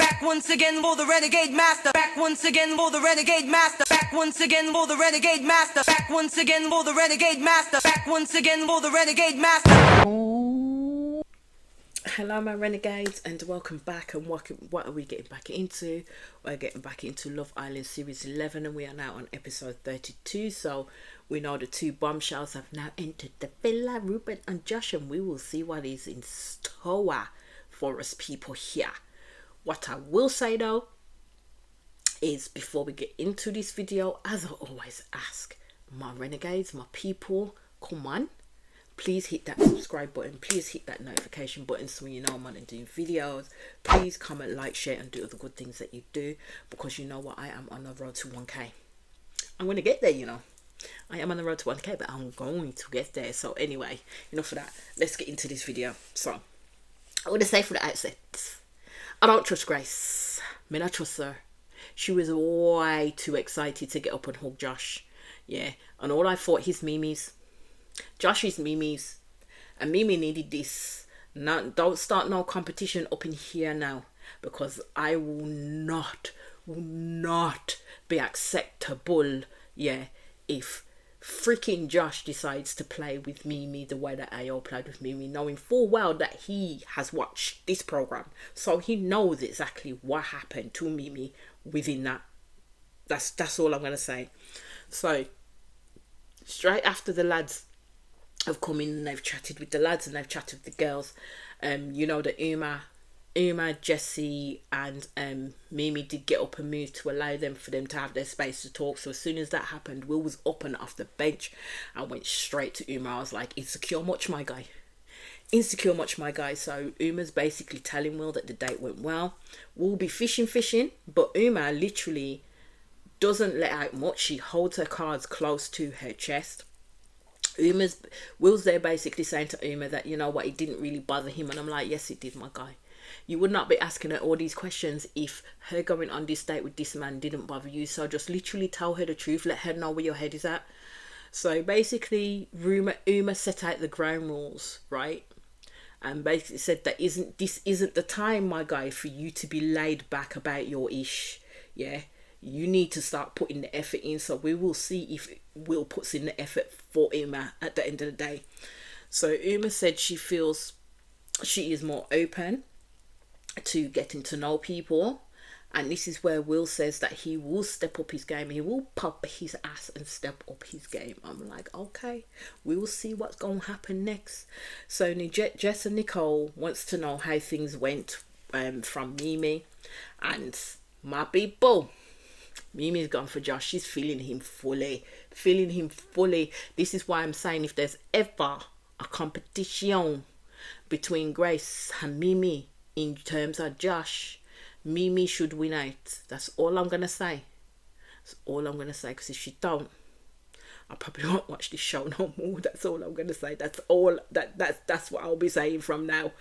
Back once again for the renegade master. Back once again for the renegade master. Back once again for the renegade master. Back once again for the renegade master. Back once again for the renegade master. Hello my renegades and welcome back. And what are we getting back into? We're getting back into Love Island series 11 and we are now on episode 32. So we know the two bombshells have now entered the villa, Ruben and Josh, and we will see what is in store for us people here. What I will say though is, before we get into this video, as I always ask my renegades, my people, come on, please hit that subscribe button, please hit that notification button so you know I'm on and doing videos. Please comment, like, share and do all the good things that you do, because you know what, I am on the road to 1k. I'm going to get there, you know. I am on the road to 1k, but I'm going to get there. So anyway, enough of that, let's get into this video. So I want to say from the outset, I don't trust Grace. I not trust her. She was way too excited to get up and hug Josh. Yeah, and all I thought, his Mimi's. Josh is Mimi's. And Mimi needed this. Don't start no competition up in here now. Because I will not be acceptable, yeah, if freaking Josh decides to play with Mimi the way that Ayo played with Mimi, knowing full well that he has watched this program, so he knows exactly what happened to Mimi within that. That's all I'm gonna say. So straight after the lads have come in and they've chatted with the lads and they've chatted with the girls, you know that Uma, Jessie and Mimi did get up and move to allow them for them to have their space to talk. So as soon as that happened, Will was up and off the bench and went straight to Uma. I was like, insecure much, my guy? Insecure much, my guy? So Uma's basically telling Will that the date went well. Will be fishing, but Uma literally doesn't let out much. She holds her cards close to her chest. Will's there basically saying to Uma that, you know what, it didn't really bother him. And I'm like, yes it did, my guy. You would not be asking her all these questions if her going on this date with this man didn't bother you. So just literally tell her the truth. Let her know where your head is at. So basically, Uma set out the ground rules, right? And basically said that this isn't the time, my guy, for you to be laid back about your ish. Yeah, you need to start putting the effort in. So we will see if Will puts in the effort for Uma at the end of the day. So Uma said she feels she is more open to getting to know people, and this is where Will says that he will step up his game. He will pop his ass and step up his game. I'm like, okay, we will see what's going to happen next. So Jess and Nicole wants to know how things went from Mimi, and my people, Mimi's gone for Josh. She's feeling him fully. This is why I'm saying, if there's ever a competition between Grace and Mimi in terms of Josh, Mimi should win out. That's all I'm gonna say. That's all I'm gonna say. Because if she don't, I probably won't watch this show no more. That's all I'm gonna say. That's all. That's what I'll be saying from now.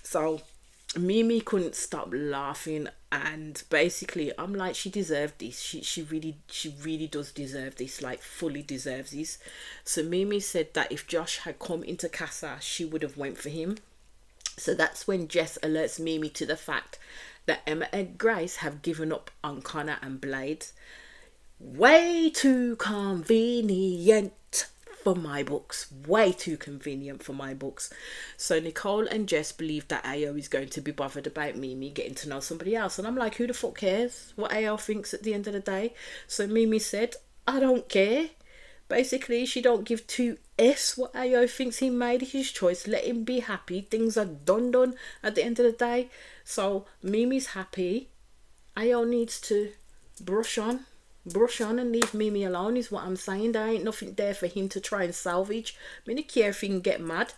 So Mimi couldn't stop laughing, and basically I'm like, she deserved this. She really does deserve this. Like, fully deserves this. So Mimi said that if Josh had come into Casa, she would have went for him. So that's when Jess alerts Mimi to the fact that Emma and Grace have given up on Connor and Blade. Way too convenient for my books. Way too convenient for my books. So Nicole and Jess believe that Ayo is going to be bothered about Mimi getting to know somebody else. And I'm like, who the fuck cares what Ayo thinks at the end of the day? So Mimi said, I don't care. Basically, she don't give two F's what Ayo thinks. He made his choice. Let him be happy. Things are done at the end of the day. So Mimi's happy. Ayo needs to brush on and leave Mimi alone, is what I'm saying. There ain't nothing there for him to try and salvage. I don't care if he can get mad.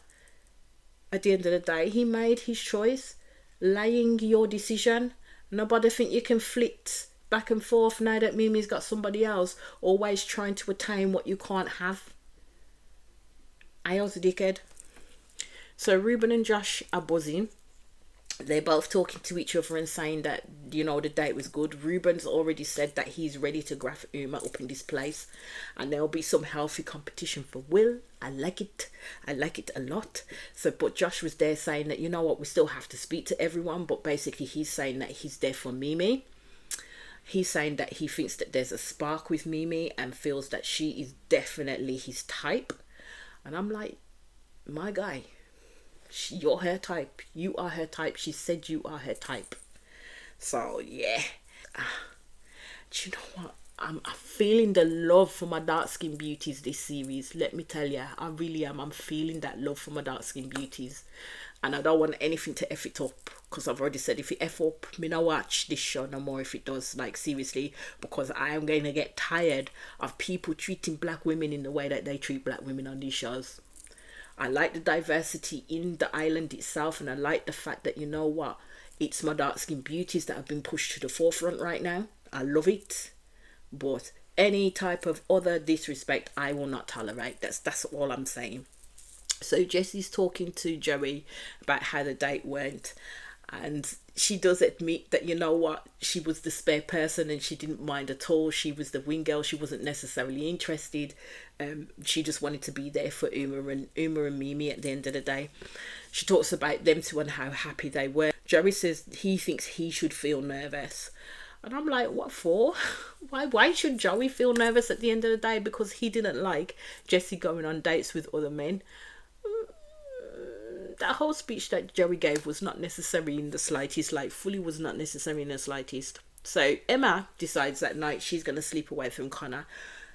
At the end of the day, he made his choice. Laying your decision. Nobody think you can flit back and forth now that Mimi's got somebody else, always trying to attain what you can't have. Ayo's a dickhead. So Ruben and Josh are buzzing. They're both talking to each other and saying that, you know, the date was good. Ruben's already said that he's ready to graph Uma up in this place, and there'll be some healthy competition for Will. I like it. I like it a lot. So, but Josh was there saying that, you know what, we still have to speak to everyone, but basically he's saying that he's there for Mimi. He's saying that he thinks that there's a spark with Mimi and feels that she is definitely his type. And I'm like, my guy, you're her type. You are her type. She said you are her type. So yeah. Do you know what? I'm feeling the love for my dark skinned beauties this series. Let me tell you, I really am. I'm feeling that love for my dark skinned beauties. And I don't want anything to F it up. Because I've already said, if it F up, me not watch this show no more if it does. Like, seriously. Because I am going to get tired of people treating black women in the way that they treat black women on these shows. I like the diversity in the island itself, and I like the fact that, you know what, it's my dark skinned beauties that have been pushed to the forefront right now. I love it, but any type of other disrespect I will not tolerate. That's all I'm saying. So Jesse's talking to Joey about how the date went, and she does admit that, you know what, she was the spare person and she didn't mind at all. She was the wing girl. She wasn't necessarily interested. She just wanted to be there for Uma and Mimi at the end of the day. She talks about them two and how happy they were. Joey says he thinks he should feel nervous. And I'm like, what for? Why should Joey feel nervous at the end of the day? Because he didn't like Jesse going on dates with other men. That whole speech that Joey gave was not necessary in the slightest, like fully was not necessary in the slightest. So Emma decides that night she's going to sleep away from Connor.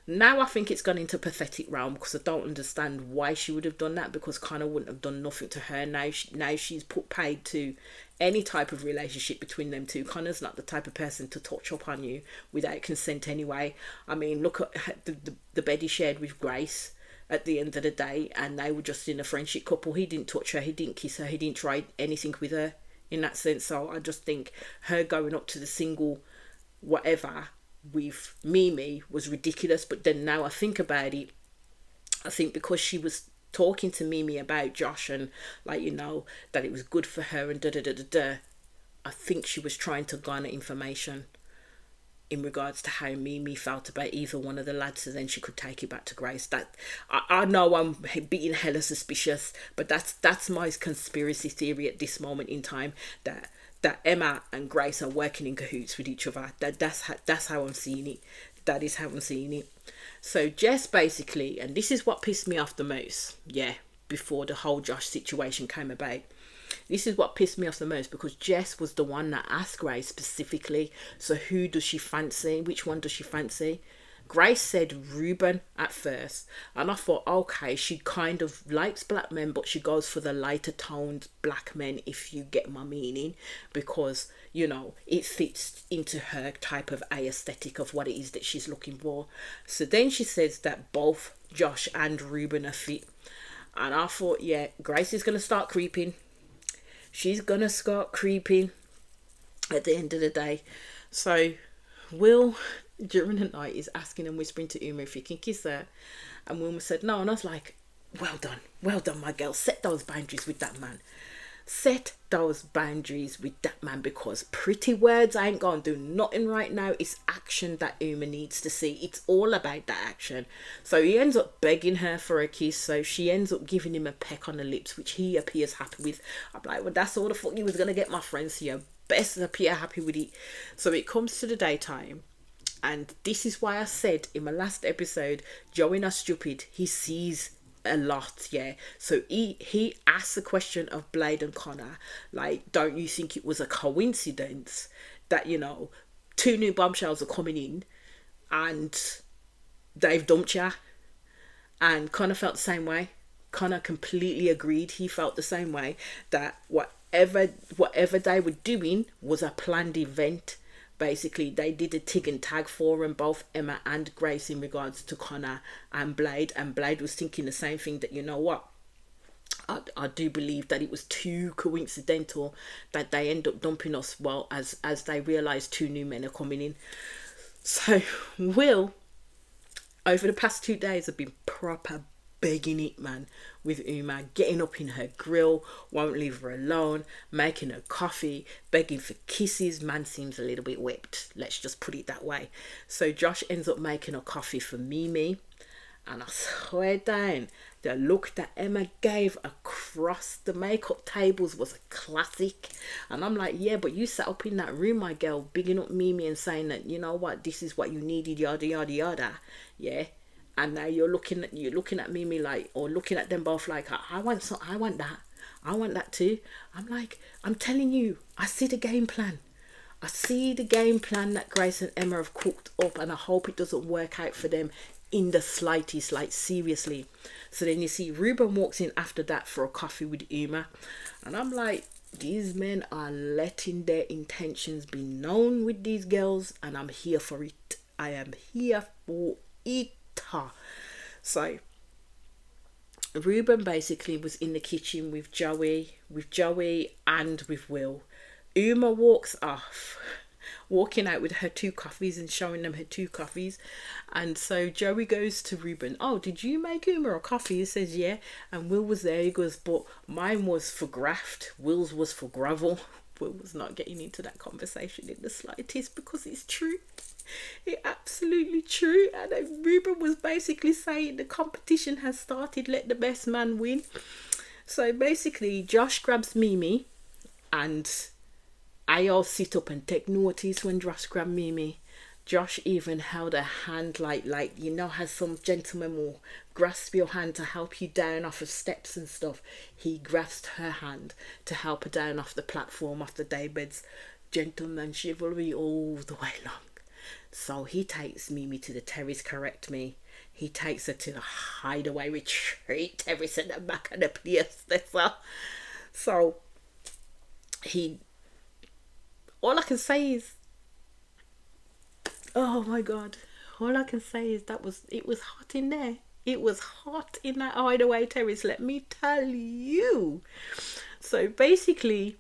Now I think it's gone into pathetic realm, because I don't understand why she would have done that, because Connor wouldn't have done nothing to her. Now she's put paid to any type of relationship between them two. Connor's not the type of person to touch up on you without consent anyway. I mean, look at the bed he shared with Grace at the end of the day, and they were just in a friendship couple. He didn't touch her, he didn't kiss her, he didn't try anything with her in that sense. So I just think her going up to the single whatever with Mimi was ridiculous. But then now I think about it, I think because she was talking to Mimi about Josh and, like, you know, that it was good for her and I think she was trying to garner information in regards to how Mimi felt about either one of the lads, so then she could take it back to Grace. That I know I'm being hella suspicious, but that's my conspiracy theory at this moment in time, that Emma and Grace are working in cahoots with each other. That's how I'm seeing it. That is how I'm seeing it. So Jess basically, and this is what pissed me off the most, before the whole Josh situation came about. This is what pissed me off the most, because Jess was the one that asked Grace specifically, so who does she fancy? Which one does she fancy? Grace said Ruben at first, and I thought, okay, she kind of likes black men, but she goes for the lighter toned black men, if you get my meaning, because, you know, it fits into her type of aesthetic of what it is that she's looking for. So then she says that both Josh and Ruben are fit, and I thought, yeah, Grace is going to start creeping. She's going to start creeping at the end of the day. So Will, during the night, is asking and whispering to Uma if he can kiss her. And Wilma said no. And I was like, well done, my girl. Set those boundaries with that man. Set those boundaries with that man, because pretty words ain't gonna do nothing right now. It's action that Uma needs to see. It's all about that action. So he ends up begging her for a kiss, so she ends up giving him a peck on the lips, which he appears happy with. I'm like, well, that's all the fuck you was gonna get, my friend, so you best appear happy with it. So it comes to the daytime, and this is why I said in my last episode, Joey not stupid. He sees a lot, so he asked the question of Blade and Connor, like, don't you think it was a coincidence that, you know, 2 new bombshells are coming in and they've dumped you? And Connor felt the same way. Connor completely agreed. He felt the same way, that whatever they were doing was a planned event. Basically, they did a tig and tag for him, both Emma and Grace, in regards to Connor and Blade. And Blade was thinking the same thing, that, you know what, I do believe that it was too coincidental that they end up dumping us, well, as they realise 2 new men are coming in. So Will, over the past 2 days, have been proper begging it, man, with Uma, getting up in her grill, won't leave her alone, making her coffee, begging for kisses. Man seems a little bit whipped, let's just put it that way. So Josh ends up making a coffee for Mimi, and I swear down, the look that Emma gave across the makeup tables was a classic. And I'm like, yeah, but you sat up in that room, my girl, bigging up Mimi and saying that, you know what, this is what you needed, yada yada yada, yeah. And now you're looking at Mimi like, or looking at them both like, I want that too. I'm like, I'm telling you, I see the game plan. I see the game plan that Grace and Emma have cooked up, and I hope it doesn't work out for them in the slightest, like seriously. So then you see Ruben walks in after that for a coffee with Uma, and I'm like, these men are letting their intentions be known with these girls, and I'm here for it. I am here for it. So Ruben basically was in the kitchen with Joey and with Will. Uma walks off, walking out with her 2 coffees and showing them her 2 coffees. And so Joey goes to Ruben, oh, did you make Uma a coffee? He says, yeah. And Will was there. He goes, but mine was for graft, Will's was for gravel. Will was not getting into that conversation in the slightest, because it's true. It's absolutely true. And Ruben was basically saying the competition has started, let the best man win. So basically Josh grabs Mimi, and I all sit up and take notice when Josh grabbed Mimi. Josh even held her hand like you know how some gentlemen will grasp your hand to help you down off of steps and stuff. He grasped her hand to help her down off the platform, off the daybeds. Gentleman chivalry all the way long. So he takes Mimi to the terrace, correct me. He takes her to the hideaway retreat terrace at the back of the place. So all I can say is, oh my God, all I can say is it was hot in there. It was hot in that hideaway terrace, let me tell you. So basically,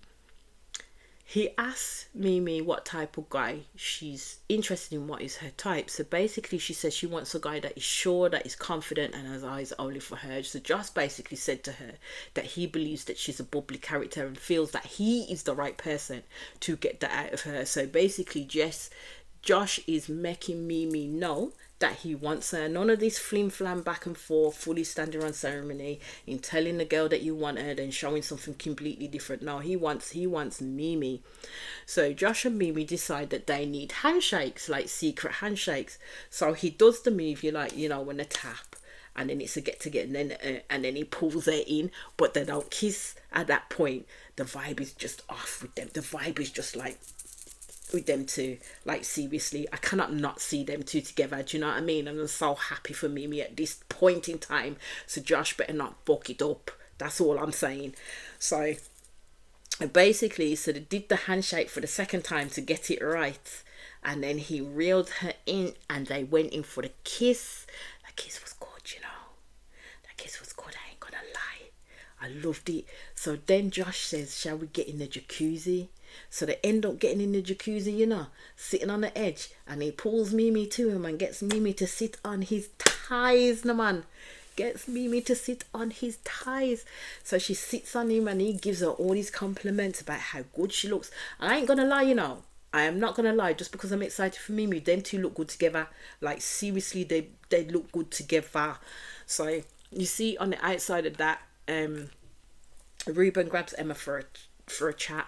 he asks Mimi what type of guy she's interested in, what is her type. So basically she says she wants a guy that is sure, that is confident, and has eyes only for her. So Josh basically said to her that he believes that she's a bubbly character and feels that he is the right person to get that out of her. So basically Josh is making Mimi know that he wants her. None of this flim flam back and forth, fully standing on ceremony, in telling the girl that you want her, then showing something completely different. No, he wants Mimi. So Josh and Mimi decide that they need handshakes, like secret handshakes. So he does the move, when they tap, and then it's a get together, and then he pulls her in, but they don't kiss at that point. The vibe is just off with them. The vibe is just like, with them two, like seriously, I cannot not see them two together, do you know what I mean? And I'm so happy for Mimi at this point in time, so Josh better not fuck it up, that's all I'm saying. So basically, they did the handshake for the second time to get it right, and then he reeled her in, and they went in for the kiss. That kiss was good, that kiss was good, I ain't gonna lie, I loved it. So then Josh says, shall we get in the jacuzzi? So they end up getting in the jacuzzi, sitting on the edge, and he pulls Mimi to him and gets Mimi to sit on his thighs, gets Mimi to sit on his thighs. So she sits on him, and he gives her all these compliments about how good she looks. And I ain't gonna lie, I am not gonna lie, just because I'm excited for Mimi, them two look good together. Like seriously, they look good together. So you see on the outside of that, Ruben grabs Emma for a chat.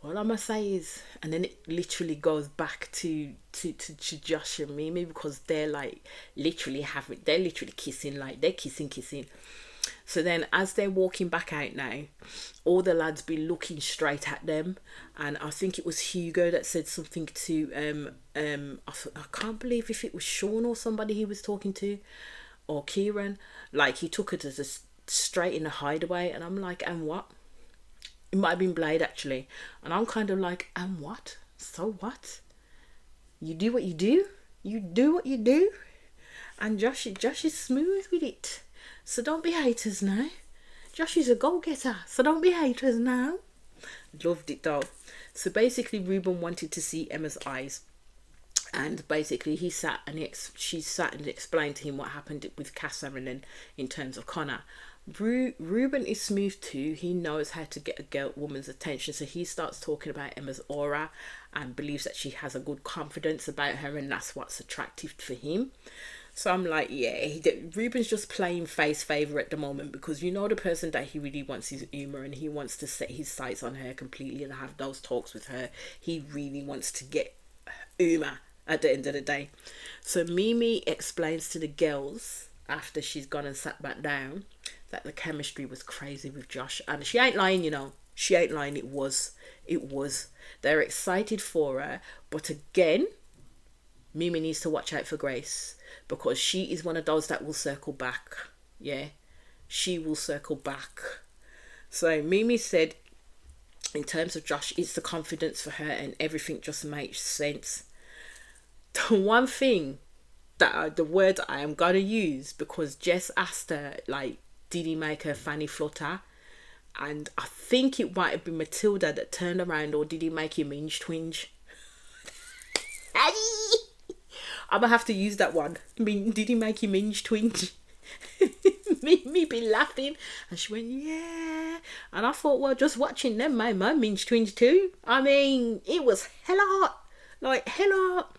All I'm gonna say is, and then it literally goes back to Josh and Mimi, because they're like they're literally kissing, like they're kissing. So then as they're walking back out now, all the lads be looking straight at them, and I think it was Hugo that said something to I can't believe if it was Sean or somebody he was talking to, or Kieran, like he took it as a straight in the hideaway, and I'm like, and what? It might have been Blade actually, and I'm kind of like, and what? So what? You do what you do. You do what you do. And Josh is smooth with it. So don't be haters now. Josh is a go-getter. So don't be haters now. Loved it though. So basically, Ruben wanted to see Emma's eyes. And basically she sat and explained to him what happened with Casa and then in terms of Connor. Ruben is smooth too. He knows how to get a woman's attention, so he starts talking about Emma's aura and believes that she has a good confidence about her, and that's what's attractive for him. So I'm like, yeah, Ruben's just playing face favour at the moment, because you know the person that he really wants is Uma, and he wants to set his sights on her completely and have those talks with her. He really wants to get Uma at the end of the day. So Mimi explains to the girls after she's gone and sat back down that the chemistry was crazy with Josh, and she ain't lying, you know. She ain't lying. It was. They're excited for her, but again, Mimi needs to watch out for Grace, because she is one of those that will circle back. Yeah, she will circle back. So Mimi said, in terms of Josh, it's the confidence for her, and everything just makes sense. The one thing that the word I am gonna use, because Jess asked her, like, did he make her fanny flutter? And I think it might have been Matilda that turned around, or did he make him minge twinge? I'm gonna have to use that one. Did he make him minge twinge? me be laughing, and she went, yeah. And I thought, well, just watching them made my minge twinge too. I mean, it was hella hot, like hella hot.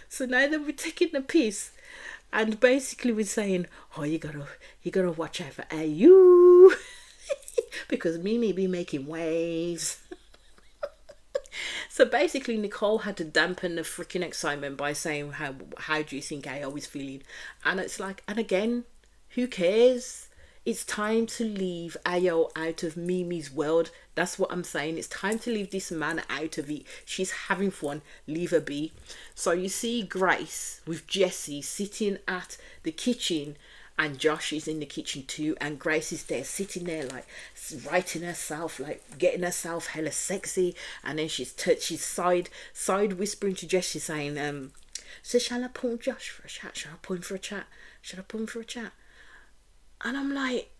So now that we're taking the piss, and basically we're saying, oh, you gotta watch out for Ayu, because Mimi be making waves. So basically Nicole had to dampen the freaking excitement by saying, how do you think Ayo is feeling? And it's like, and again, who cares? It's time to leave Ayo out of Mimi's world. That's what I'm saying. It's time to leave this man out of it. She's having fun. Leave her be. So you see Grace with Jessie sitting at the kitchen, and Josh is in the kitchen too, and Grace is there sitting there like writing herself, like getting herself hella sexy, and then she's side whispering to Jessie saying, so shall I pull Josh for a chat? Shall I pull him for a chat? Shall I pull him for a chat? And I'm like,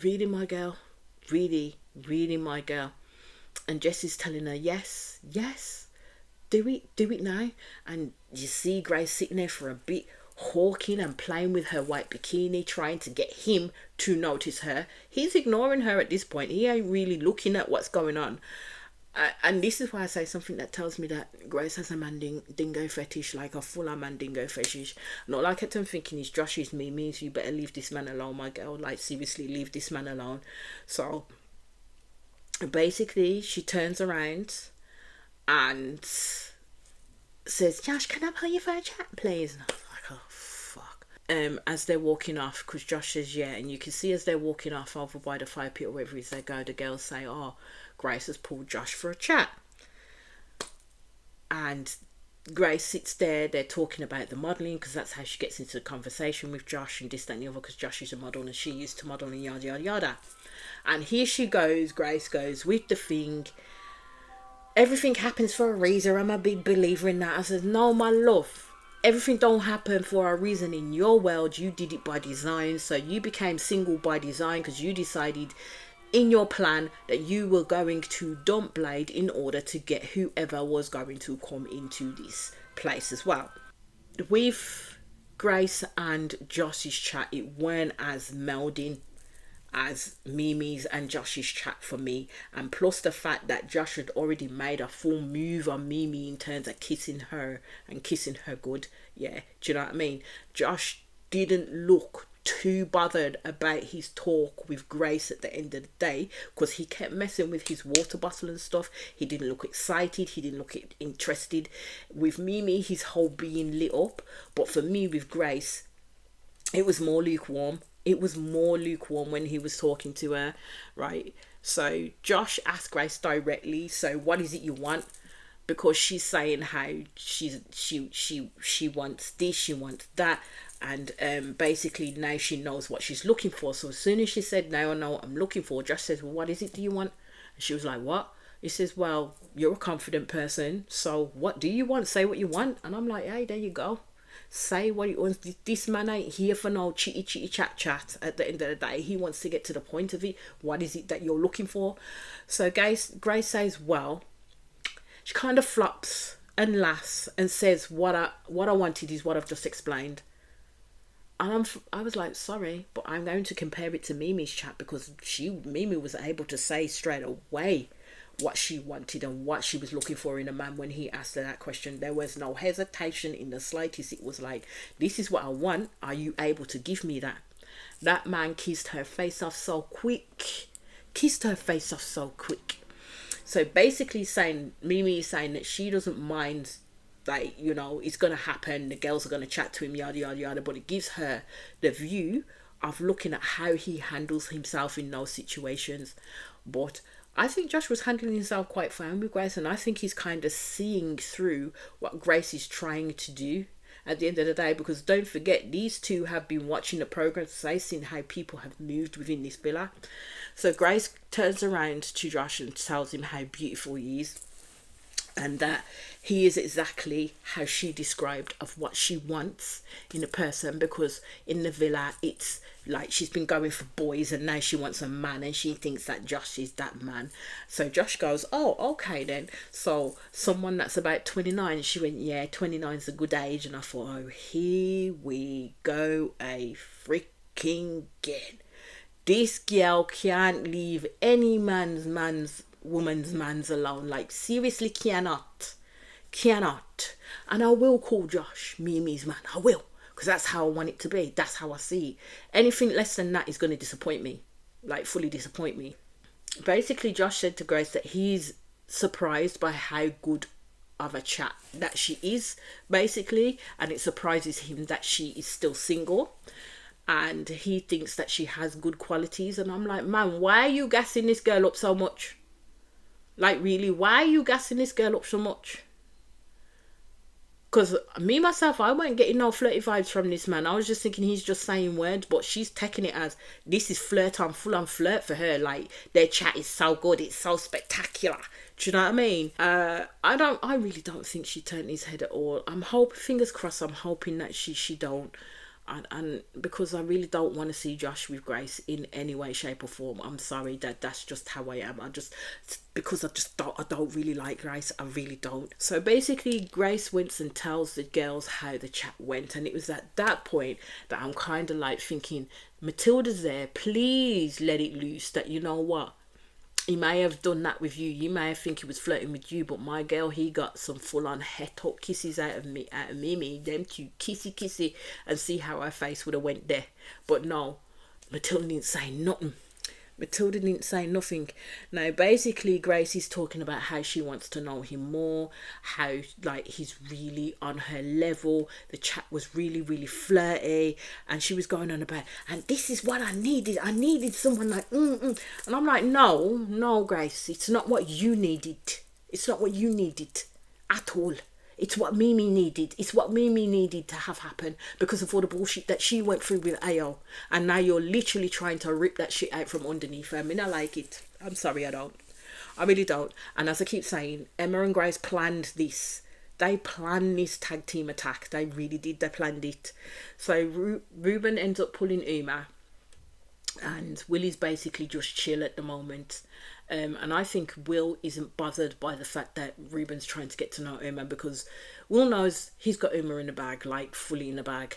really, my girl? Really, really, my girl? And Jessie's telling her, yes, do it now. And you see Grace sitting there for a bit, hawking and playing with her white bikini, trying to get him to notice her. He's ignoring her at this point. He ain't really looking at what's going on. And this is why I say something that tells me that Grace has a mandingo fetish, like a full-on mandingo fetish. Not like I'm thinking it's Josh's means you better leave this man alone, my girl. Like, seriously, leave this man alone. So basically she turns around and says, Josh, can I pull you for a chat, please? And I was like, oh, fuck. As they're walking off, because Josh says, yeah, and you can see as they're walking off over by the fire pit or wherever it is they go, the girls say, oh, Grace has pulled Josh for a chat. And Grace sits there, they're talking about the modelling, because that's how she gets into the conversation with Josh and this, that and the other, because Josh is a model and she used to model and yada yada yada. And here she goes, Grace goes with the thing, everything happens for a reason, I'm a big believer in that. I said, no, my love, everything don't happen for a reason in your world. You did it by design. So you became single by design because you decided in your plan that you were going to dump Blade in order to get whoever was going to come into this place as well. With Grace and Josh's chat, it weren't as melding as Mimi's and Josh's chat for me, and plus the fact that Josh had already made a full move on Mimi in terms of kissing her and kissing her good. Yeah, do you know what I mean? Josh didn't look too bothered about his talk with Grace at the end of the day, because he kept messing with his water bottle and stuff. He didn't look excited, he didn't look interested. With Mimi, his whole being lit up, but for me with Grace, it was more lukewarm. It was more lukewarm when he was talking to her, right? So Josh asked Grace directly, so what is it you want? Because she's saying how she wants this, she wants that, and basically now she knows what she's looking for. So as soon as she said, now I know what I'm looking for, Josh says, well, what is it do you want? And she was like, what? He says, well, you're a confident person, so what do you want? Say what you want. And I'm like, hey, there you go. Say what you want. This man ain't here for no chitty chat. At the end of the day, he wants to get to the point of it. What is it that you're looking for? So Grace says, well, she kind of flops and laughs and says what I wanted is what I've just explained. And I was like, sorry, but I'm going to compare it to Mimi's chat, because Mimi was able to say straight away what she wanted and what she was looking for in a man when he asked her that question. There was no hesitation in the slightest. It was like, this is what I want. Are you able to give me that? That man kissed her face off so quick. So basically saying, Mimi is saying that she doesn't mind, like, you know, it's going to happen, the girls are going to chat to him, yada, yada, yada, but it gives her the view of looking at how he handles himself in those situations. But I think Josh was handling himself quite fine with Grace, and I think he's kind of seeing through what Grace is trying to do at the end of the day, because don't forget, these two have been watching the program today, seeing how people have moved within this villa. So Grace turns around to Josh and tells him how beautiful he is, and that he is exactly how she described of what she wants in a person, because in the villa it's like she's been going for boys and now she wants a man, and she thinks that Josh is that man. So Josh goes, oh, okay then, so someone that's about 29. She went, yeah, 29 is a good age. And I thought, oh, here we go a freaking again. This girl can't leave any woman's mans alone. Like, seriously, cannot. And I will call Josh Mimi's man. I will, because that's how I want it to be. That's how I see it. Anything less than that is going to disappoint me, like fully disappoint me. Basically, Josh said to Grace that he's surprised by how good of a chat that she is, basically, and it surprises him that she is still single. And he thinks that she has good qualities. And I'm like, man, why are you gassing this girl up so much? Like, really, why are you gassing this girl up so much? Because me, myself, I wasn't getting no flirty vibes from this man. I was just thinking he's just saying words. But she's taking it as, this is flirt on, full on flirt for her. Like, their chat is so good. It's so spectacular. Do you know what I mean? I really don't think she turned his head at all. I'm hoping, fingers crossed, I'm hoping that she don't. And because I really don't want to see Josh with Grace in any way, shape or form. I'm sorry, that's just how I am. I don't really like Grace. I really don't. So basically, Grace went and tells the girls how the chat went, and it was at that point that I'm kind of like thinking, Matilda's there, please let it loose, that you know what, he may have done that with you. You may think he was flirting with you, but my girl, he got some full-on head-up kisses out of Mimi. Them two kissy, and see how her face would have went there. But no, Matilda didn't say nothing. Now, basically, Grace is talking about how she wants to know him more, how, like, he's really on her level. The chat was really, really flirty, and she was going on about, and this is what I needed. I needed someone like, And I'm like, no, Grace, it's not what you needed. It's not what you needed at all. It's what Mimi needed. It's what Mimi needed to have happen because of all the bullshit that she went through with Ayo. And now you're literally trying to rip that shit out from underneath her. I mean, I like it. I'm sorry, I don't. I really don't. And as I keep saying, Emma and Grace planned this. They planned this tag team attack. They really did. They planned it. So Ruben ends up pulling Uma. And Willie's basically just chill at the moment. And I think Will isn't bothered by the fact that Ruben's trying to get to know Uma, because Will knows he's got Uma in the bag, like fully in the bag.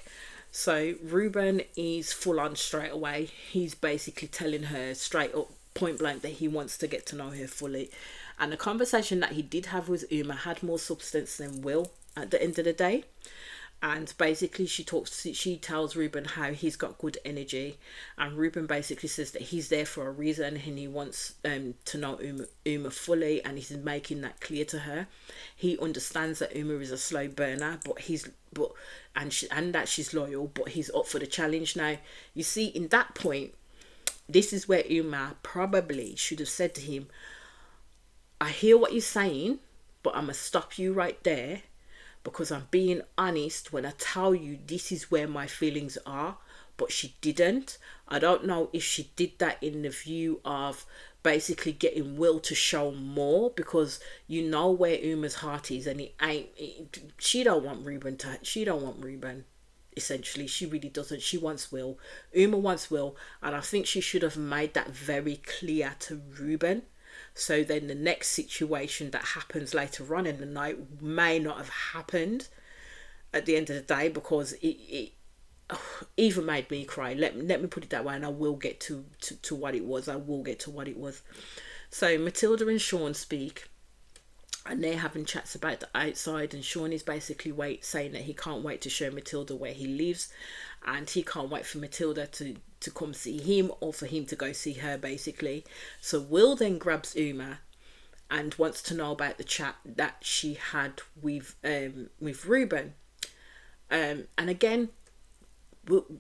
So Ruben is full on straight away. He's basically telling her straight up, point blank, that he wants to get to know her fully. And the conversation that he did have with Uma had more substance than Will at the end of the day. And basically she tells Ruben how he's got good energy, and Ruben basically says that he's there for a reason and he wants to know Uma fully, and he's making that clear to her. He understands that Uma is a slow burner, and that she's loyal, but he's up for the challenge. Now, you see, in that point, this is where Uma probably should have said to him, I hear what you're saying, but I'm going to stop you right there, because I'm being honest when I tell you this is where my feelings are. But she didn't. I don't know if she did that in the view of basically getting Will to show more, because you know where Uma's heart is, and she don't want Ruben. Essentially, she really doesn't. She wants Will. Uma wants Will, and I think she should have made that very clear to Ruben. So then the next situation that happens later on in the night may not have happened at the end of the day, because it even made me cry. Let me put it that way, and I will get to what it was. I will get to what it was. So Matilda and Sean speak, and they're having chats about the outside, and Sean is basically saying that he can't wait to show Matilda where he lives, and he can't wait for Matilda to come see him, or for him to go see her, basically. So Will then grabs Uma and wants to know about the chat that she had with Ruben. And again,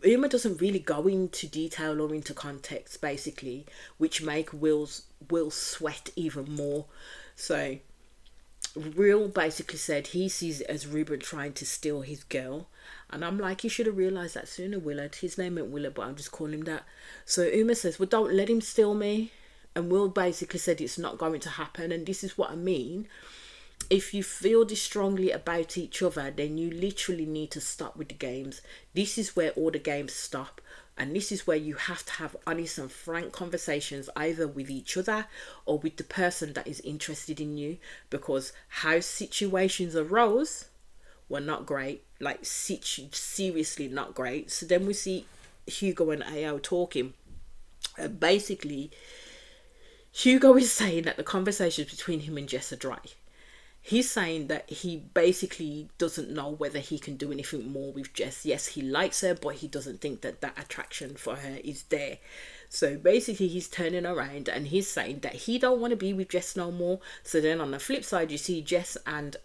Uma doesn't really go into detail or into context, basically, which make Will sweat even more. So Will basically said he sees it as Ruben trying to steal his girl, and I'm like, you should have realised that sooner, Willard. His name ain't Willard, but I'm just calling him that. So Uma says, well, don't let him steal me, and Will basically said it's not going to happen. And this is what I mean. If you feel this strongly about each other, then you literally need to stop with the games. This is where all the games stop. And this is where you have to have honest and frank conversations, either with each other or with the person that is interested in you. Because how situations arose were not great. Like, seriously not great. So then we see Hugo and Ao talking. Basically, Hugo is saying that the conversations between him and Jess are dry. He's saying that he basically doesn't know whether he can do anything more with Jess. Yes, he likes her, but he doesn't think that attraction for her is there. So basically he's turning around and he's saying that he don't want to be with Jess no more. So then on the flip side, you see Jess and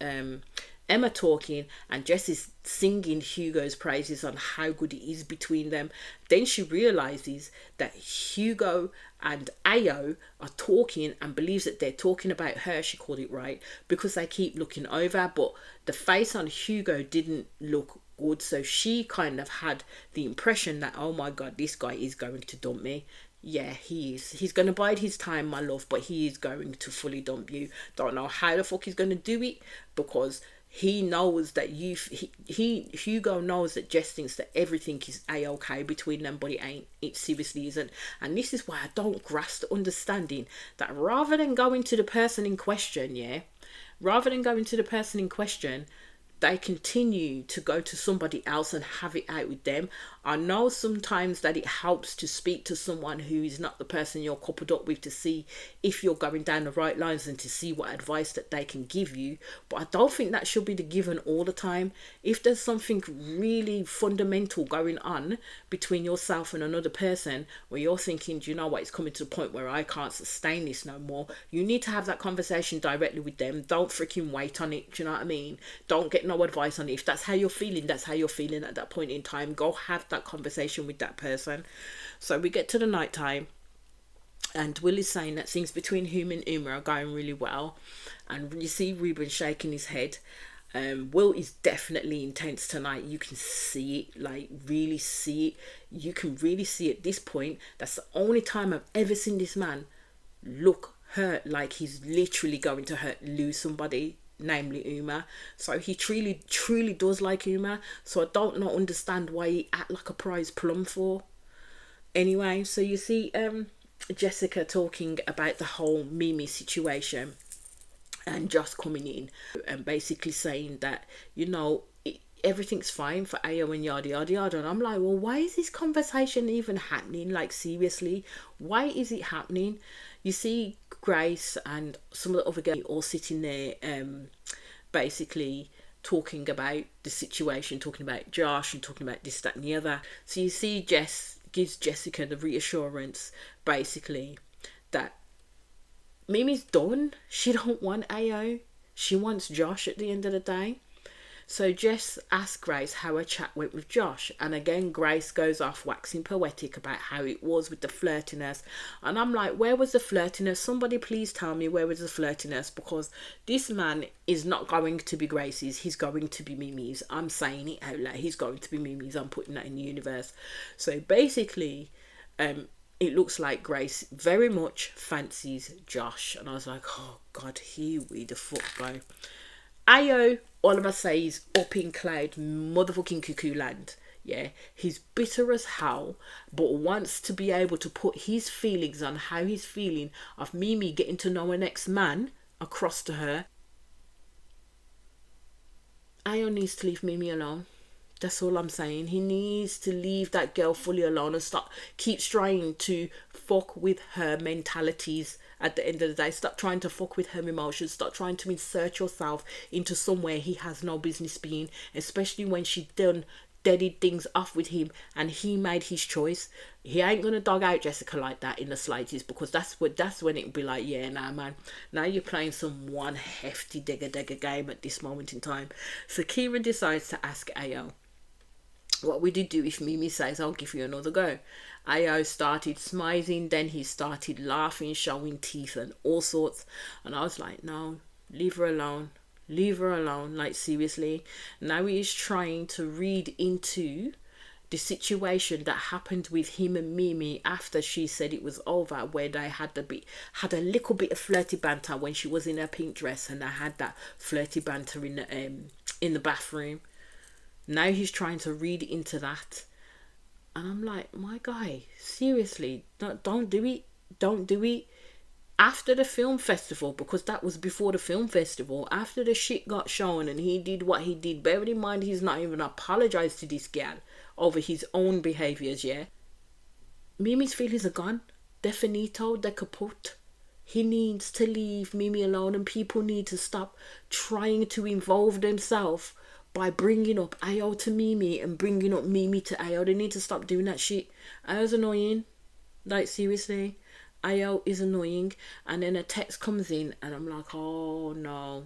Emma talking, and Jess is singing Hugo's praises on how good it is between them. Then she realizes that Hugo and Ao are talking, and believes that they're talking about her. She called it right, because they keep looking over, but the face on Hugo didn't look good. So she kind of had the impression that, oh my god, this guy is going to dump me. Yeah, he is. He's going to bide his time, my love, but he is going to fully dump you. Don't know how the fuck he's going to do it, because he knows that Hugo knows that Jess thinks that everything is a-okay between them, but it ain't. It seriously isn't. And this is why I don't grasp the understanding that rather than going to the person in question, they continue to go to somebody else and have it out with them. I know sometimes that it helps to speak to someone who is not the person you're coupled up with, to see if you're going down the right lines and to see what advice that they can give you. But I don't think that should be the given all the time. If there's something really fundamental going on between yourself and another person, where you're thinking, do you know what, it's coming to the point where I can't sustain this no more, you need to have that conversation directly with them. Don't freaking wait on it. Do you know what I mean? Don't get no advice on it. If that's how you're feeling, that's how you're feeling at that point in time. Go have that conversation with that person. So we get to the night time, and Will is saying that things between him and Uma are going really well, and you see Ruben shaking his head. Will is definitely intense tonight. You can see it, like really see it. You can really see at this point, that's the only time I've ever seen this man look hurt, like he's literally going to lose somebody, namely Uma. So he truly does like Uma. So I don't understand why he act like a prize plum for. Anyway, so you see Jessica talking about the whole Mimi situation, and Joss coming in and basically saying that, you know, everything's fine for Ao and yada yada yada. And I'm like, well, why is this conversation even happening? Like, seriously, why is it happening? You see Grace and some of the other girls all sitting there basically talking about the situation, talking about Josh and talking about this, that and the other. So you see Jess gives Jessica the reassurance basically that Mimi's done. She don't want Ao. She wants Josh at the end of the day. So Jess asks Grace how her chat went with Josh. And again, Grace goes off waxing poetic about how it was with the flirtiness. And I'm like, where was the flirtiness? Somebody please tell me, where was the flirtiness? Because this man is not going to be Grace's. He's going to be Mimi's. I'm saying it out loud. He's going to be Mimi's. I'm putting that in the universe. So basically, it looks like Grace very much fancies Josh. And I was like, oh God, here we the fuck go. Ao, all of us say, is up in cloud motherfucking cuckoo land. Yeah, he's bitter as hell, but wants to be able to put his feelings on how he's feeling of Mimi getting to know her next man across to her. Ayo needs to leave Mimi alone. That's all I'm saying. He needs to leave that girl fully alone and keeps trying to fuck with her mentalities at the end of the day. Stop trying to fuck with her emotions. Stop trying to insert yourself into somewhere he has no business being, especially when she done deaded things off with him and he made his choice. He ain't gonna dog out Jessica like that in the slightest, because that's when it'll be like, yeah, nah man, now you're playing some one hefty digger game at this moment in time. So Kieran decides to ask Ayo, what would you do if Mimi says, I'll give you another go? Ayo started smiling, then he started laughing, showing teeth and all sorts. And I was like, no, leave her alone. Leave her alone. Like, seriously. Now he is trying to read into the situation that happened with him and Mimi after she said it was over, where they had a little bit of flirty banter when she was in her pink dress, and they had that flirty banter in the bathroom. Now he's trying to read into that, and I'm like, my guy, seriously, don't do it. Don't do it. After the film festival, because that was before the film festival, after the shit got shown and he did what he did, bearing in mind he's not even apologized to this girl over his own behaviours, yeah? Mimi's feelings are gone. They're finito, they're kaput. He needs to leave Mimi alone, and people need to stop trying to involve themselves by bringing up Ayo to Mimi and bringing up Mimi to Ayo. They need to stop doing that shit. Ayo's annoying. Like, seriously. Ayo is annoying. And then a text comes in and I'm like, oh no,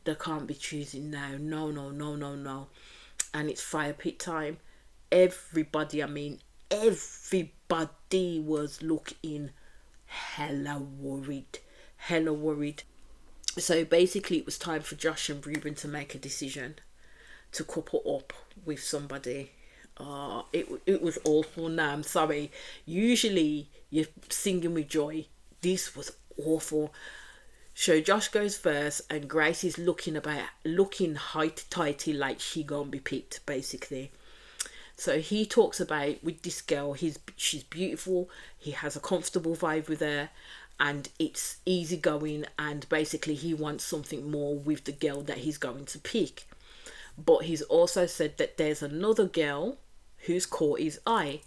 they can't be choosing now. No. And it's fire pit time. Everybody was looking hella worried. So basically it was time for Josh and Ruben to make a decision to couple up with somebody. It was awful. Now I'm sorry. Usually you're singing with joy. This was awful. So Josh goes first, and Grace is looking heighty-tighty like she gonna be picked, basically. So he talks about with this girl, she's beautiful. He has a comfortable vibe with her, and it's easygoing. And basically he wants something more with the girl that he's going to pick. But he's also said that there's another girl whose caught his eye.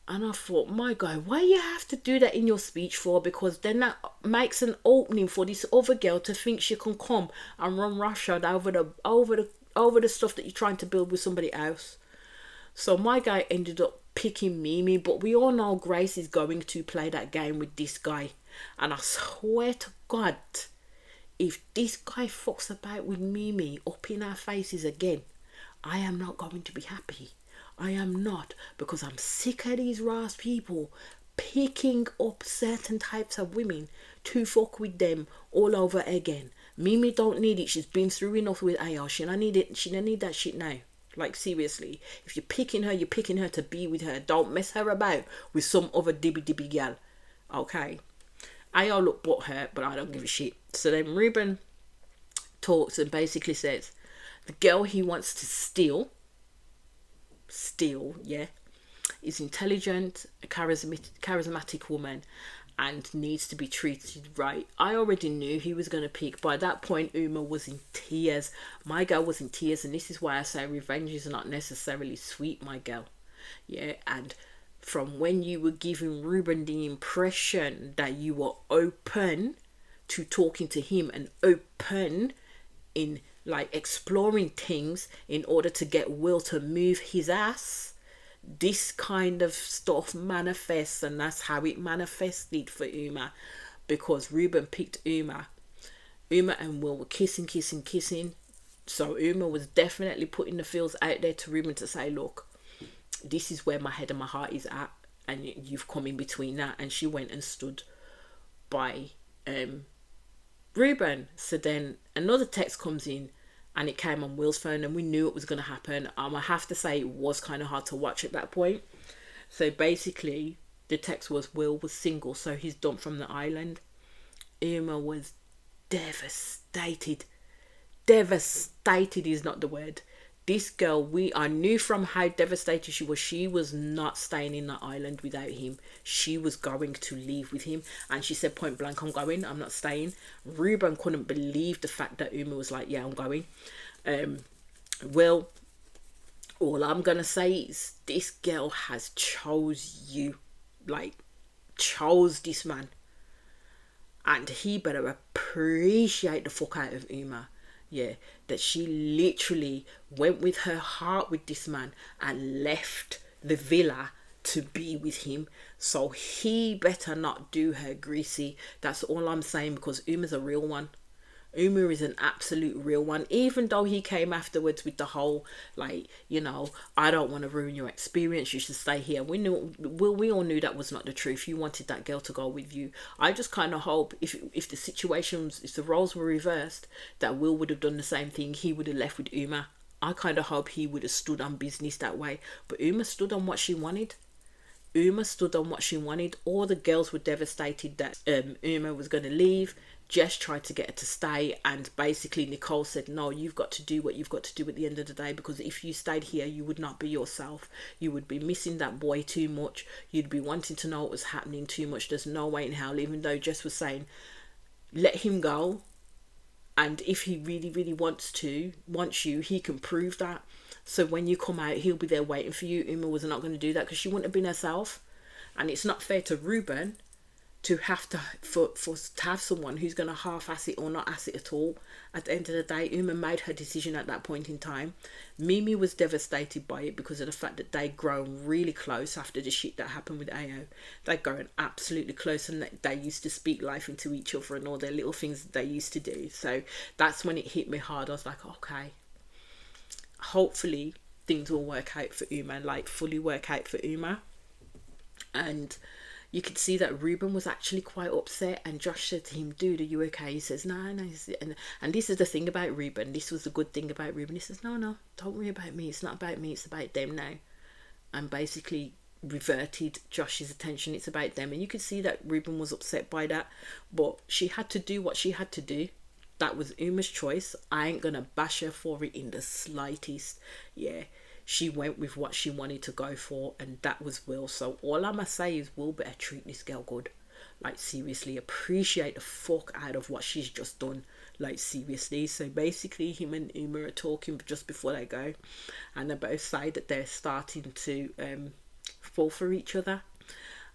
And I thought, my guy, why you have to do that in your speech for? Because then that makes an opening for this other girl to think she can come and run roughshod over the stuff that you're trying to build with somebody else. So my guy ended up picking Mimi, but we all know Grace is going to play that game with this guy. And I swear to God, if this guy fucks about with Mimi up in our faces again, I am not going to be happy. I am not, because I'm sick of these Ross people picking up certain types of women to fuck with them all over again. Mimi don't need it. She's been through enough with Ayo. She don't need it. She don't need that shit now. Like, seriously, if you're picking her to be with her. Don't mess her about with some other dibby gal. Okay? Ayo look butthurt, but I don't give a shit. So then Ruben talks and basically says the girl he wants to steal, yeah, is intelligent, a charismatic woman, and needs to be treated right. I already knew he was going to pick. By that point, Uma was in tears. My girl was in tears, and this is why I say revenge is not necessarily sweet, my girl. Yeah, and from when you were giving Ruben the impression that you were open to talking to him and open in like exploring things in order to get Will to move his ass, this kind of stuff manifests, and that's how it manifested for Uma, because Ruben picked Uma and Will were kissing. So Uma was definitely putting the feels out there to Ruben to say, look, this is where my head and my heart is at, and you've come in between that. And she went and stood by Ruben. So then another text comes in, and it came on Will's phone, and we knew it was going to happen. I have to say it was kind of hard to watch at that point. So basically the text was Will was single, so he's dumped from the island. Uma was devastated is not the word. This girl, I knew from how devastated she was not staying in that island without him. She was going to leave with him, and she said point blank, I'm going, I'm not staying. Ruben couldn't believe the fact that Uma was like, yeah, I'm going. Well, all I'm gonna say is this girl has chose you, like chose this man, and he better appreciate the fuck out of Uma. Yeah, that she literally went with her heart with this man and left the villa to be with him. So he better not do her greasy. That's all I'm saying, because Uma's a real one. Uma is an absolute real one, even though he came afterwards with the whole, like, you know, I don't want to ruin your experience, you should stay here. We all knew that was not the truth. You wanted that girl to go with you. I just kind of hope if the roles were reversed, that Will would have done the same thing. He would have left with Uma. I kind of hope he would have stood on business that way. But Uma stood on what she wanted. Uma stood on what she wanted. All the girls were devastated that Uma was going to leave. Jess tried to get her to stay, and basically Nicole said, no, you've got to do what you've got to do at the end of the day, because if you stayed here, you would not be yourself. You would be missing that boy too much. You'd be wanting to know what was happening too much. There's no way in hell, even though Jess was saying, let him go, and if he really, really wants you, he can prove that. So when you come out, he'll be there waiting for you. Uma was not going to do that because she wouldn't have been herself. And it's not fair to Ruben to have to have someone who's going to half-ass it or not ass it at all. At the end of the day, Uma made her decision at that point in time. Mimi was devastated by it because of the fact that they'd grown really close after the shit that happened with Ao. They'd grown absolutely close, and they used to speak life into each other and all their little things that they used to do. So that's when it hit me hard. I was like, okay, hopefully things will work out for Uma, like fully work out for Uma. And you could see that Ruben was actually quite upset, and Josh said to him, dude, are you okay? He says, no. And this is the thing about Ruben. This was the good thing about Ruben. He says, no, don't worry about me. It's not about me. It's about them now. And basically reverted Josh's attention. It's about them. And you could see that Ruben was upset by that. But she had to do what she had to do. That was Uma's choice. I ain't going to bash her for it in the slightest. Yeah. She went with what she wanted to go for, and that was Will. So all I must say is Will better treat this girl good. Like, seriously, appreciate the fuck out of what she's just done. Like, seriously. So basically, him and Uma are talking just before they go, and they both say that they're starting to fall for each other,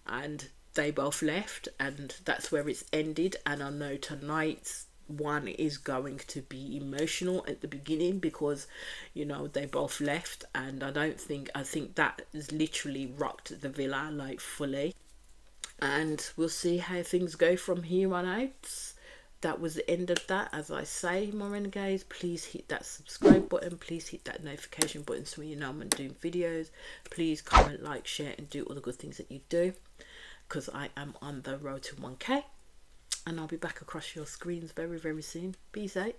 and they both left, and that's where it's ended. And I know tonight's one is going to be emotional at the beginning because, you know, they both left, and I think that has literally rocked the villa, like, fully. And we'll see how things go from here on out. That was the end of that. As I say, my renegades, please hit that subscribe button, please hit that notification button so you know I'm doing videos. Please comment, like, share, and do all the good things that you do, because I am on the road to 1k. And I'll be back across your screens very, very soon. Peace out.